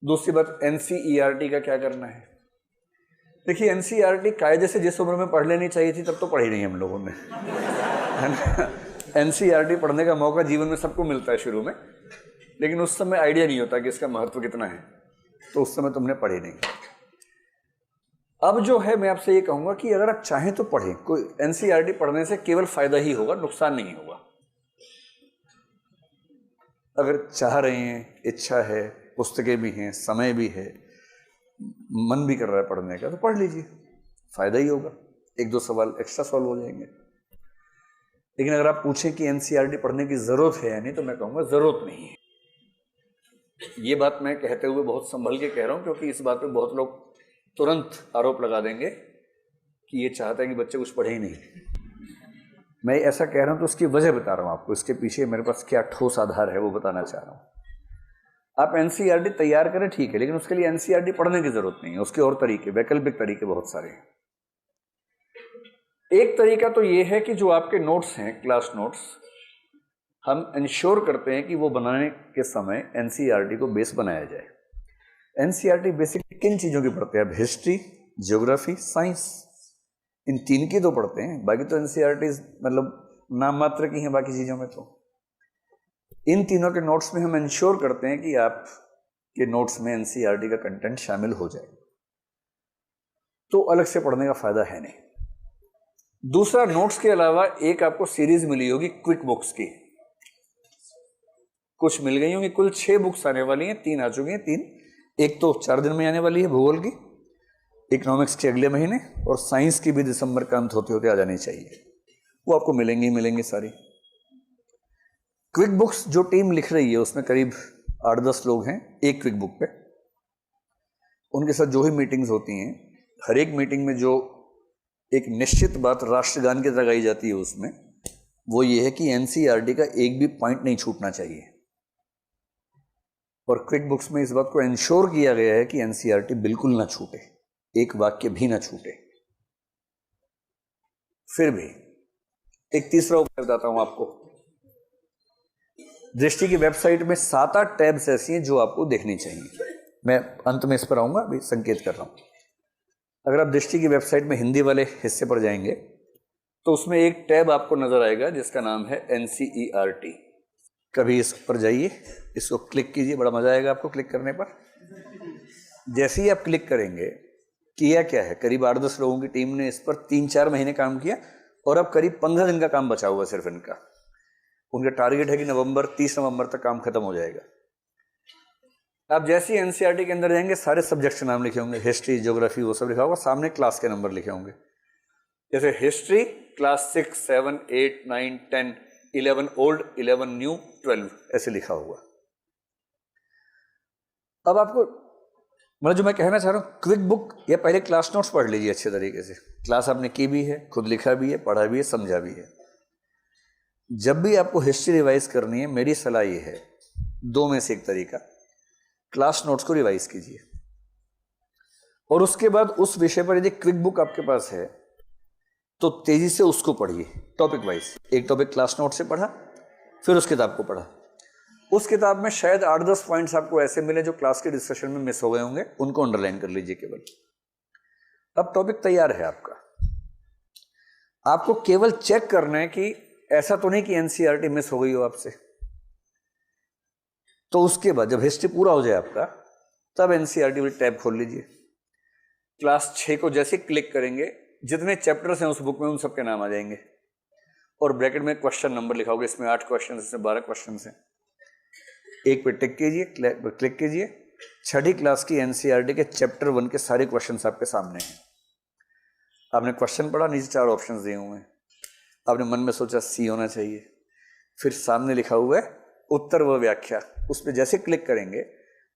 दूसरी बात, एनसीईआरटी का क्या करना है? देखिए, एनसीईआरटी कायदे से जिस उम्र में पढ़ लेनी चाहिए थी तब तो पढ़ी नहीं हम लोगों ने, है ना। एनसीईआरटी पढ़ने का मौका जीवन में सबको मिलता है शुरू में, लेकिन उस समय आइडिया नहीं होता कि इसका महत्व कितना है, तो उस समय तुमने पढ़ी नहीं। अब जो है, मैं आपसे ये कहूंगा कि अगर आप चाहें तो पढ़ें। कोई एनसीईआरटी पढ़ने से केवल फायदा ही होगा, नुकसान नहीं होगा। अगर चाह रहे हैं, इच्छा है, पुस्तकें भी हैं, समय भी है, मन भी कर रहा है पढ़ने का, तो पढ़ लीजिए, फायदा ही होगा। एक दो सवाल एक्स्ट्रा सॉल्व हो जाएंगे। लेकिन अगर आप पूछें कि एनसीईआरटी पढ़ने की जरूरत है या नहीं, तो मैं कहूंगा जरूरत नहीं है। ये बात मैं कहते हुए बहुत संभल के कह रहा हूं, क्योंकि इस बात पे बहुत लोग तुरंत आरोप लगा देंगे कि ये चाहता है कि बच्चे कुछ पढ़े ही नहीं। मैं ऐसा कह रहा हूं तो उसकी वजह बता रहा हूं आपको, इसके पीछे मेरे पास क्या ठोस आधार है वो बताना चाह रहा हूं। आप एनसीईआरटी तैयार करें, ठीक है, लेकिन उसके लिए एनसीईआरटी पढ़ने की जरूरत नहीं है। उसके और तरीके, वैकल्पिक तरीके बहुत सारे हैं। एक तरीका तो ये है कि जो आपके नोट्स हैं, क्लास नोट्स, हम इंश्योर करते हैं कि वो बनाने के समय एनसीईआरटी को बेस बनाया जाए। एनसीईआरटी बेसिकली किन चीजों की पढ़ते हैं? अब हिस्ट्री, ज्योग्राफी, साइंस, इन तीन की तो पढ़ते हैं। बाकी तो एनसीईआरटी मतलब नाम मात्र की हैं बाकी चीजों में। तो इन तीनों के नोट्स में हम इंश्योर करते हैं कि आप के नोट्स में एनसीईआरटी का कंटेंट शामिल हो जाए, तो अलग से पढ़ने का फायदा है नहीं। दूसरा, नोट्स के अलावा एक आपको सीरीज मिली होगी क्विक बुक्स की, कुछ मिल गई होंगी। कुल 6 बुक्स आने वाली हैं, 3 आ चुकी हैं। 3, एक तो 4 दिन में आने वाली है भूगोल की, इकोनॉमिक्स के अगले महीने, और साइंस की भी दिसंबर का अंत होते होते आ जानी चाहिए। वो आपको मिलेंगी सारी। क्विक बुक्स जो टीम लिख रही है उसमें करीब 8-10 लोग हैं एक क्विक बुक पे। उनके साथ जो ही मीटिंग्स होती हैं, हर एक मीटिंग में जो एक निश्चित बात राष्ट्रगान की तरह गाई जाती है उसमें, वो ये है कि एनसीईआरटी का एक भी पॉइंट नहीं छूटना चाहिए। और क्विक बुक्स में इस बात को इंश्योर किया गया है कि एनसीईआरटी बिल्कुल ना छूटे, एक वाक्य भी ना छूटे। फिर भी एक तीसरा उपाय बताता हूं आपको। दृष्टि की वेबसाइट में 7-8 टैब्स ऐसी हैं जो आपको देखनी चाहिए। मैं अंत में इस पर आऊंगा, अभी संकेत कर रहा हूं। अगर आप दृष्टि की वेबसाइट में हिंदी वाले हिस्से पर जाएंगे तो उसमें एक टैब आपको नजर आएगा जिसका नाम है एनसीईआरटी। कभी इस पर जाइए, इसको क्लिक कीजिए, बड़ा मजा आएगा आपको क्लिक करने पर। जैसे ही आप क्लिक करेंगे, किया क्या है, करीब 8-10 लोगों की टीम ने इस पर 3-4 महीने काम किया, और अब करीब 15 दिन का काम बचा हुआ सिर्फ इनका। उनका टारगेट है कि 30 नवंबर तक काम खत्म हो जाएगा। आप जैसे ही एनसीईआरटी के अंदर जाएंगे, सारे सब्जेक्ट्स के नाम लिखे होंगे, हिस्ट्री, ज्योग्राफी, वो सब लिखा होगा। सामने क्लास के नंबर लिखे होंगे, जैसे हिस्ट्री क्लास 6, 7, 8, 9, 10, 11 ओल्ड, 11 न्यू, 12, ऐसे लिखा होगा। अब आपको मतलब जो मैं कहना चाह रहा हूं, क्विक बुक या पहले क्लास नोट्स पढ़ लीजिए अच्छे तरीके से। क्लास आपने की भी है, खुद लिखा भी है, पढ़ा भी है, समझा भी है। जब भी आपको हिस्ट्री रिवाइज करनी है, मेरी सलाह ये है, 2 में से एक तरीका, क्लास नोट्स को रिवाइज कीजिए, और उसके बाद उस विषय पर यदि क्विक बुक आपके पास है तो तेजी से उसको पढ़िए टॉपिक वाइज। एक टॉपिक क्लास नोट से पढ़ा, फिर उस किताब को पढ़ा। उस किताब में शायद 8-10 पॉइंट्स आपको ऐसे मिले जो क्लास के डिस्कशन में मिस हो गए होंगे, उनको अंडरलाइन कर लीजिए केवल। अब टॉपिक तैयार है आपका, आपको केवल चेक करना है कि ऐसा तो नहीं कि एनसीईआरटी मिस हो गई हो आपसे। तो उसके बाद जब हिस्ट्री पूरा हो जाए आपका, तब एनसीईआरटी वाली टैब खोल लीजिए। क्लास 6 को जैसे क्लिक करेंगे, जितने चैप्टर्स हैं उस बुक में उन सबके नाम आ जाएंगे, और ब्रैकेट में क्वेश्चन नंबर लिखा होगा। इसमें 8 क्वेश्चन, इसमें 12 क्वेश्चन हैं। एक पे टिक कीजिए, क्लिक कीजिए, 6ठी क्लास की एनसीईआरटी के चैप्टर 1 के सारे क्वेश्चन आपके सामने हैं। आपने क्वेश्चन पढ़ा, नीचे 4 ऑप्शन दिए हुए हैं, आपने मन में सोचा सी होना चाहिए, फिर सामने लिखा हुआ है उत्तर व व्याख्या, उस पर जैसे क्लिक करेंगे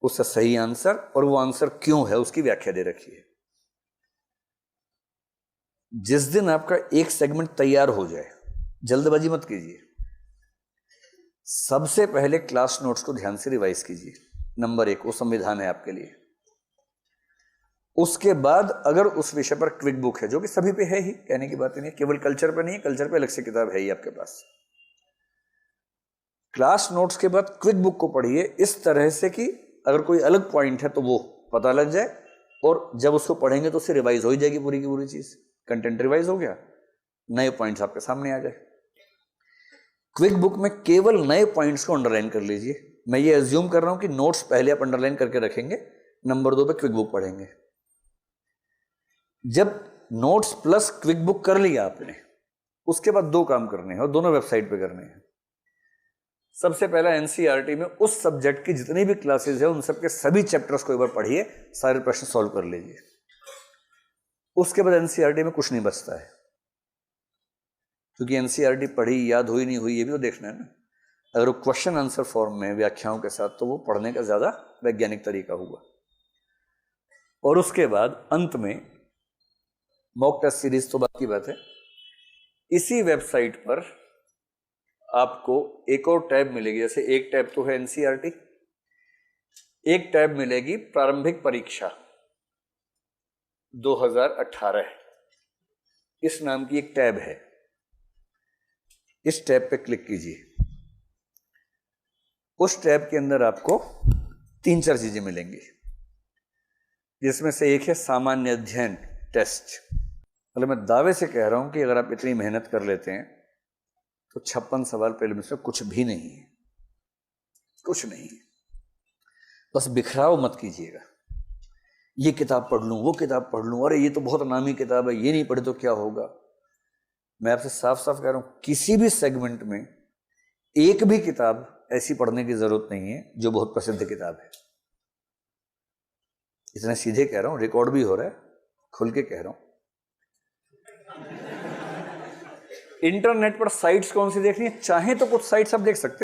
उसका सही आंसर और वो आंसर क्यों है उसकी व्याख्या दे रखी है। जिस दिन आपका एक सेगमेंट तैयार हो जाए, जल्दबाजी मत कीजिए, सबसे पहले क्लास नोट्स को ध्यान से रिवाइज कीजिए। नंबर 1 वो संविधान है आपके लिए। उसके बाद अगर उस विषय पर क्विक बुक है, जो कि सभी पे है ही, कहने की बात नहीं, केवल कल्चर पे नहीं है, कल्चर पे अलग से किताब है ही आपके पास। क्लास नोट्स के बाद क्विक बुक को पढ़िए इस तरह से कि अगर कोई अलग पॉइंट है तो वो पता लग जाए, और जब उसको पढ़ेंगे तो उससे रिवाइज हो ही जाएगी पूरी की पूरी चीज, कंटेंट रिवाइज हो गया, नए पॉइंट्स आपके सामने आ गए। क्विक बुक में केवल नए पॉइंट्स को अंडरलाइन कर लीजिए। मैं ये एज्यूम कर रहा हूं कि नोट्स पहले आप अंडरलाइन करके रखेंगे, नंबर 2 पे क्विक बुक पढ़ेंगे। जब नोट्स प्लस क्विक बुक कर लिया आपने, उसके बाद 2 काम करने हैं और दोनों वेबसाइट पे करने हैं। सबसे पहला एनसीईआरटी में उस सब्जेक्ट की जितनी भी क्लासेस है उन सबके सभी चैप्टर्स को एक बार पढ़िए, सारे प्रश्न सॉल्व कर लीजिए। उसके बाद एनसीईआरटी में कुछ नहीं बचता है, क्योंकि एनसीईआरटी पढ़ी, याद हुई नहीं हुई, ये भी तो देखना है ना। अगर वो क्वेश्चन आंसर फॉर्म में व्याख्याओं के साथ, तो वो पढ़ने का ज्यादा वैज्ञानिक तरीका हुआ। और उसके बाद अंत में मॉक टेस्ट सीरीज तो बात की बात है। इसी वेबसाइट पर आपको एक और टैब मिलेगी, जैसे एक टैब तो है एनसीईआरटी, एक टैब मिलेगी प्रारंभिक परीक्षा 2018, इस नाम की एक टैब है। इस टैब पे क्लिक कीजिए। उस टैब के अंदर आपको 3-4 चीजें मिलेंगी, जिसमें से एक है सामान्य अध्ययन टेस्ट। मतलब मैं दावे से कह रहा हूं कि अगर आप इतनी मेहनत कर लेते हैं तो 56 सवाल प्रीलिम्स में कुछ भी नहीं है, कुछ नहीं है। बस बिखराव मत कीजिएगा, ये किताब पढ़ लूं, वो किताब पढ़ लूं, अरे ये तो बहुत नामी किताब है, ये नहीं पढ़े तो क्या होगा। मैं आपसे साफ साफ कह रहा हूं, किसी भी सेगमेंट में एक भी किताब ऐसी पढ़ने की जरूरत नहीं है जो बहुत प्रसिद्ध किताब है। इतना सीधे कह रहा हूं, रिकॉर्ड भी हो रहा है, खुल के कह रहा हूं। इंटरनेट पर साइट्स कौन सी देखनी है, चाहे तो कुछ साइट्स आप देख सकते हैं।